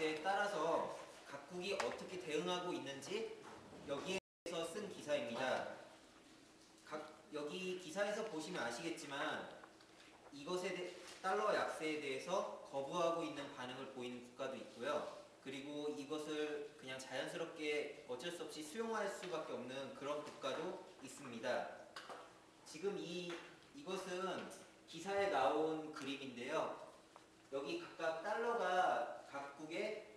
약세에 따라서 각국이 어떻게 대응하고 있는지 여기에서 쓴 기사입니다. 여기 기사에서 보시면 아시겠지만 달러 약세에 대해서 거부하고 있는 반응을 보이는 국가도 있고요. 그리고 이것을 그냥 자연스럽게 어쩔 수 없이 수용할 수밖에 없는 그런 국가도 있습니다. 지금 이것은 기사에 나온 그림인데요. 여기 각각 달러가 각국의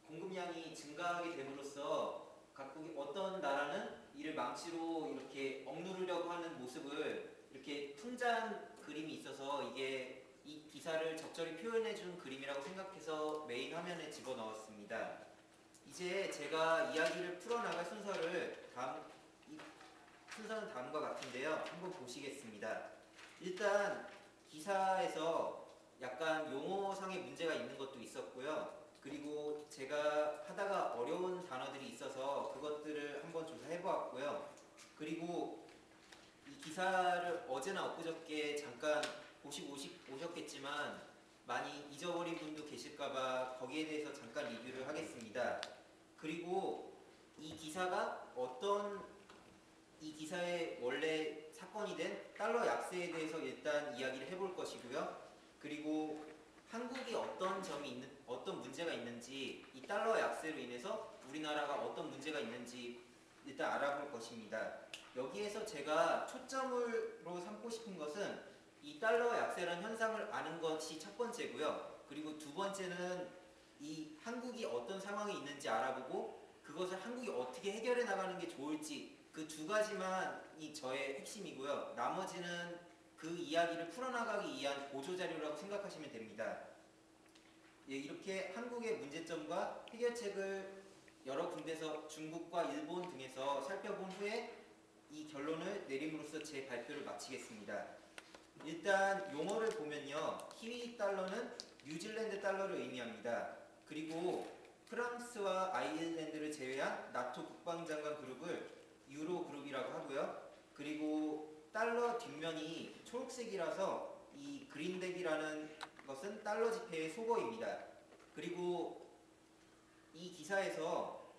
공급량이 증가하게 됨으로써 각국이 어떤 나라는 이를 망치로 이렇게 억누르려고 하는 모습을 이렇게 풍자한 그림이 있어서 이게 이 기사를 적절히 표현해준 그림이라고 생각해서 메인 화면에 집어넣었습니다. 이제 제가 이야기를 풀어나갈 순서는 다음과 같은데요. 한번 보시겠습니다. 일단 기사에서 약간 용어상의 문제가 있는 것도 있었고요. 그리고 제가 하다가 어려운 단어들이 있어서 그것들을 한번 조사해 보았고요. 그리고 이 기사를 어제나 엊그저께 잠깐 보시고 오셨겠지만 많이 잊어버린 분도 계실까봐 거기에 대해서 잠깐 리뷰를 하겠습니다. 그리고 이 기사의 원래 사건이 된 달러 약세에 대해서 일단 이야기를 해볼 것이고요. 그리고 한국이 어떤 문제가 있는지, 이 달러 약세로 인해서 우리나라가 어떤 문제가 있는지 일단 알아볼 것입니다. 여기에서 제가 초점으로 삼고 싶은 것은 이 달러 약세라는 현상을 아는 것이 첫 번째고요. 그리고 두 번째는 이 한국이 어떤 상황이 있는지 알아보고 그것을 한국이 어떻게 해결해 나가는 게 좋을지 그 두 가지만이 저의 핵심이고요. 나머지는 그 이야기를 풀어나가기 위한 보조자료라고 생각하시면 됩니다. 예, 이렇게 한국의 문제점과 해결책을 여러 군데서 중국과 일본 등에서 살펴본 후에 이 결론을 내림으로써 제 발표를 마치겠습니다. 일단 용어를 보면요. 키위 달러는 뉴질랜드 달러를 의미합니다. 그리고 프랑스와 아일랜드를 제외한 나토 국방장관 그룹을 유로 그룹이라고 하고요. 그리고 달러 뒷면이 초록색이라서 이 그린덱이라는 것은 달러 지폐의 속어입니다. 그리고 이 기사에서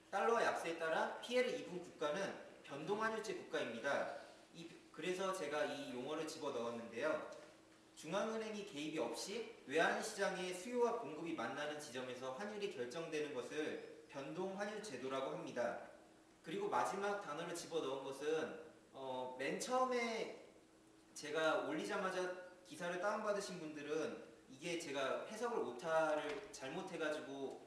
달러 약세에 따라 피해를 입은 국가는 변동환율제 국가입니다. 그래서 제가 이 용어를 집어넣었는데요. 중앙은행이 개입이 없이 외환시장의 수요와 공급이 만나는 지점에서 환율이 결정되는 것을 변동환율제도라고 합니다. 그리고 마지막 단어를 집어넣은 것은 맨 처음에 제가 올리자마자 기사를 다운받으신 분들은 이게 제가 해석을 오타를 잘못해가지고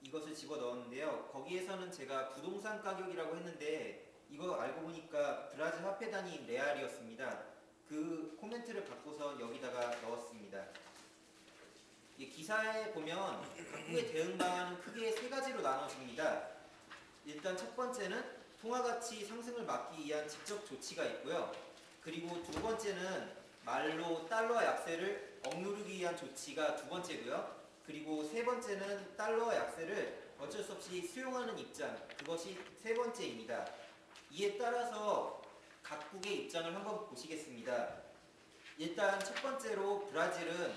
이것을 집어넣었는데요. 거기에서는 제가 부동산 가격이라고 했는데 이거 알고 보니까 브라질 화폐 단위인 레알이었습니다. 그 코멘트를 바꿔서 여기다가 넣었습니다. 기사에 보면 각국의 대응 방안은 크게 세 가지로 나눠집니다. 일단 첫 번째는 통화가치 상승을 막기 위한 직접 조치가 있고요. 그리고 두 번째는 말로 달러 약세를 억누르기 위한 조치가 두 번째고요. 그리고 세 번째는 달러 약세를 어쩔 수 없이 수용하는 입장, 그것이 세 번째입니다. 이에 따라서 각국의 입장을 한번 보시겠습니다. 일단 첫 번째로 브라질은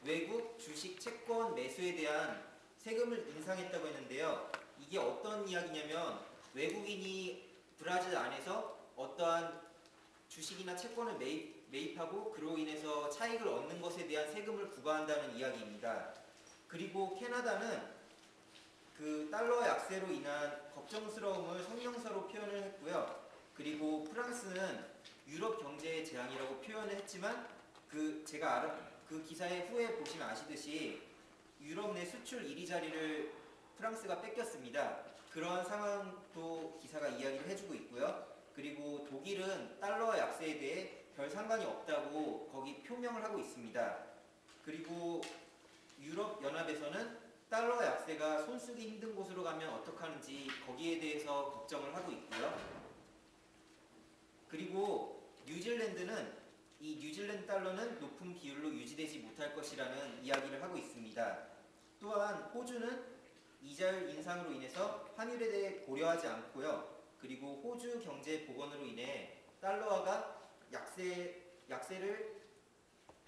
외국 주식 채권 매수에 대한 세금을 인상했다고 했는데요. 이게 어떤 이야기냐면 외국인이 브라질 안에서 어떠한 주식이나 채권을 매입하고 그로 인해서 차익을 얻는 것에 대한 세금을 부과한다는 이야기입니다. 그리고 캐나다는 그 달러 약세로 인한 걱정스러움을 성명서로 표현을 했고요. 그리고 프랑스는 유럽 경제의 재앙이라고 표현을 했지만 그 기사의 후에 보시면 아시듯이 유럽 내 수출 1위 자리를 프랑스가 뺏겼습니다. 그러한 상황도 기사가 이야기를 해주고 있고요. 그리고 독일은 달러 약세에 대해 별 상관이 없다고 거기 표명을 하고 있습니다. 그리고 유럽연합에서는 달러 약세가 손쓰기 힘든 곳으로 가면 어떡하는지 거기에 대해서 걱정을 하고 있고요. 그리고 뉴질랜드는 이 뉴질랜드 달러는 높은 비율로 유지되지 못할 것이라는 이야기를 하고 있습니다. 또한 호주는 이자율 인상으로 인해서 환율에 대해 고려하지 않고요. 그리고 호주 경제 복원으로 인해 달러화가 약세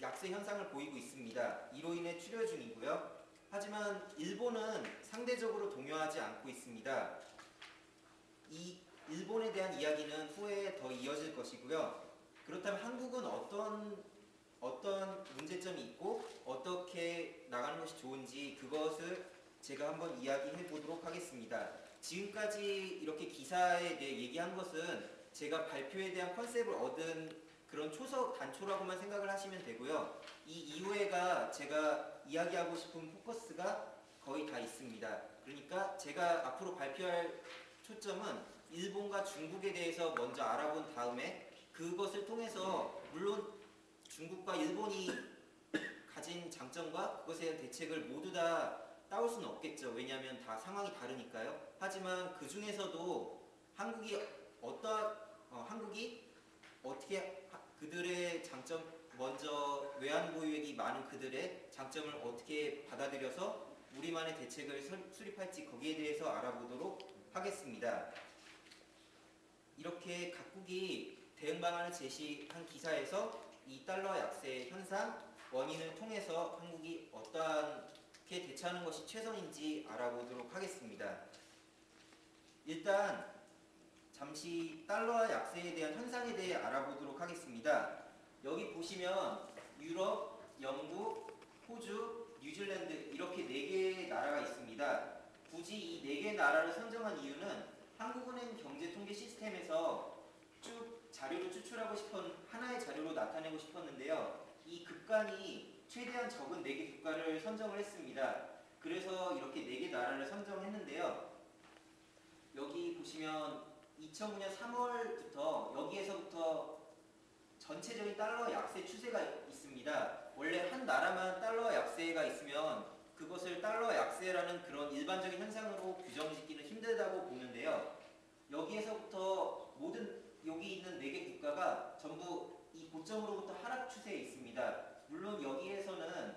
현상을 보이고 있습니다. 이로 인해 출혈 중이고요. 하지만 일본은 상대적으로 동요하지 않고 있습니다. 이 일본에 대한 이야기는 후에 더 이어질 것이고요. 그렇다면 한국은 어떤 문제점이 있고 어떻게 나가는 것이 좋은지 그것을 제가 한번 이야기해 보도록 하겠습니다. 지금까지 이렇게 기사에 대해 얘기한 것은 제가 발표에 대한 컨셉을 얻은 그런 초석 단초라고만 생각을 하시면 되고요. 이 이후에가 제가 이야기하고 싶은 포커스가 거의 다 있습니다. 그러니까 제가 앞으로 발표할 초점은 일본과 중국에 대해서 먼저 알아본 다음에 그것을 통해서 물론 중국과 일본이 가진 장점과 그것에 대한 대책을 모두 다 따올 수는 없겠죠. 왜냐하면 다 상황이 다르니까요. 하지만 그 중에서도 한국이 어떻게 그들의 장점, 먼저 외환 보유액이 많은 그들의 장점을 어떻게 받아들여서 우리만의 대책을 수립할지 거기에 대해서 알아보도록 하겠습니다. 이렇게 각국이 대응 방안을 제시한 기사에서 이 달러 약세 현상 원인을 통해서 한국이 어떻게 대처하는 것이 최선인지 알아보도록 하겠습니다. 일단 잠시 달러 약세에 대한 현상에 대해 알아보도록 하겠습니다. 여기 보시면 유럽, 영국, 호주, 뉴질랜드 이렇게 4개의 나라가 있습니다. 굳이 이 4개의 나라를 선정한 이유는 한국은행 경제통계 시스템에서 쭉 자료를 추출하고 싶은 하나의 자료로 나타내고 싶었는데요. 이 극간이 최대한 적은 4개 국가를 선정을 했습니다. 그래서 이렇게 4개 나라를 선정했는데요. 여기 보시면 2009년 3월부터 여기에서부터 전체적인 달러 약세 추세가 있습니다. 원래 한 나라만 달러 약세가 있으면 그것을 달러 약세라는 그런 일반적인 현상으로 규정짓기는 힘들다고 보는데요. 여기에서부터 여기 있는 4개 국가가 전부 이 고점으로부터 하락 추세에 있습니다. 물론 여기에서는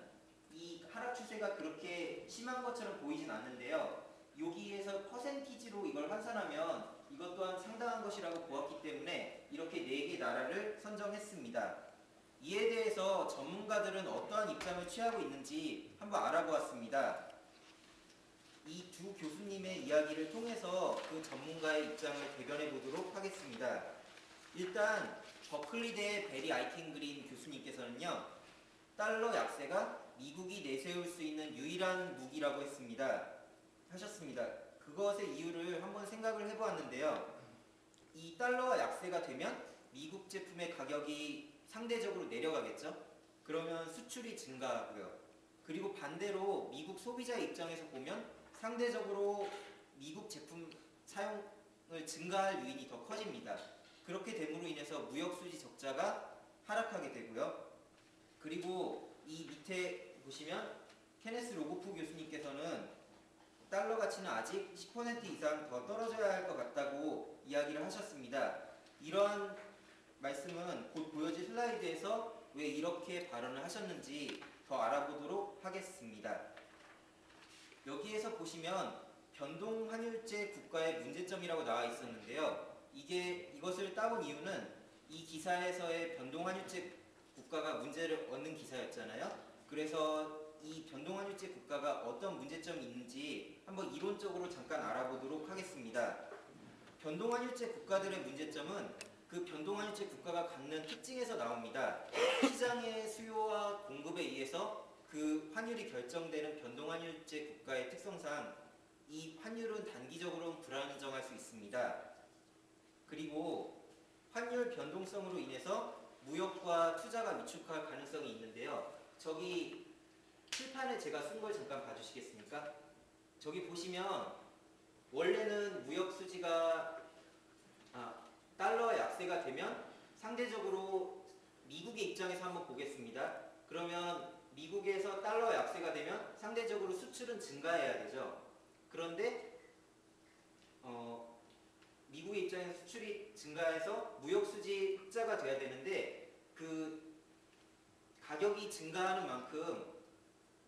이 하락 추세가 그렇게 심한 것처럼 보이진 않는데요. 여기에서 퍼센티지로 이걸 환산하면 이것 또한 상당한 것이라고 보았기 때문에 이렇게 4개 나라를 선정했습니다. 이에 대해서 전문가들은 어떠한 입장을 취하고 있는지 한번 알아보았습니다. 이 두 교수님의 이야기를 통해서 그 전문가의 입장을 대변해 보도록 하겠습니다. 일단 버클리대 베리 아이켄그린 교수님께서는요. 달러 약세가 미국이 내세울 수 있는 유일한 무기라고 하셨습니다. 그것의 이유를 한번 생각을 해보았는데요. 이 달러 약세가 되면 미국 제품의 가격이 상대적으로 내려가겠죠. 그러면 수출이 증가하고요. 그리고 반대로 미국 소비자 입장에서 보면 상대적으로 미국 제품 사용을 증가할 요인이 더 커집니다. 그렇게 됨으로 인해서 무역수지 적자가 하락하게 되고요. 그리고 이 밑에 보시면 케네스 로고프 교수님께서는 달러 가치는 아직 10% 이상 더 떨어져야 할 것 같다고 이야기를 하셨습니다. 이러한 말씀은 곧 보여질 슬라이드에서 왜 이렇게 발언을 하셨는지 더 알아보도록 하겠습니다. 여기에서 보시면 변동환율제 국가의 문제점이라고 나와 있었는데요. 이것을 따온 이유는 이 기사에서의 변동환율제 국가가 문제를 얻는 기사였잖아요. 그래서 이 변동환율제 국가가 어떤 문제점이 있는지 한번 이론적으로 잠깐 알아보도록 하겠습니다. 변동환율제 국가들의 문제점은 그 변동환율제 국가가 갖는 특징에서 나옵니다. 시장의 수요와 공급에 의해서 그 환율이 결정되는 변동환율제 국가의 특성상 이 환율은 단기적으로는 불안정할 수 있습니다. 그리고 환율 변동성으로 인해서 무역과 투자가 위축할 가능성이 있는데요. 저기 칠판에 제가 쓴 걸 잠깐 봐주시겠습니까? 저기 보시면 원래는 무역 수지가 달러 약세가 되면 상대적으로 미국의 입장에서 한번 보겠습니다. 그러면 미국에서 달러 약세가 되면 상대적으로 수출은 증가해야 되죠. 그런데 미국의 입장에서 수출이 증가해서 무역 수지 흑자가 돼야 되는데 그 가격이 증가하는 만큼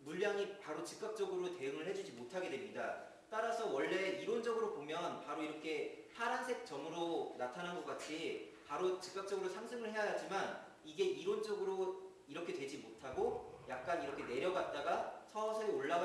물량이 바로 즉각적으로 대응을 해주지 못하게 됩니다. 따라서 원래 이론적으로 보면 바로 이렇게 파란색 점으로 나타난 것 같이 바로 즉각적으로 상승을 해야 하지만 이게 이론적으로 이렇게 되지 못하고 약간 이렇게 내려갔다가 서서히 올라가는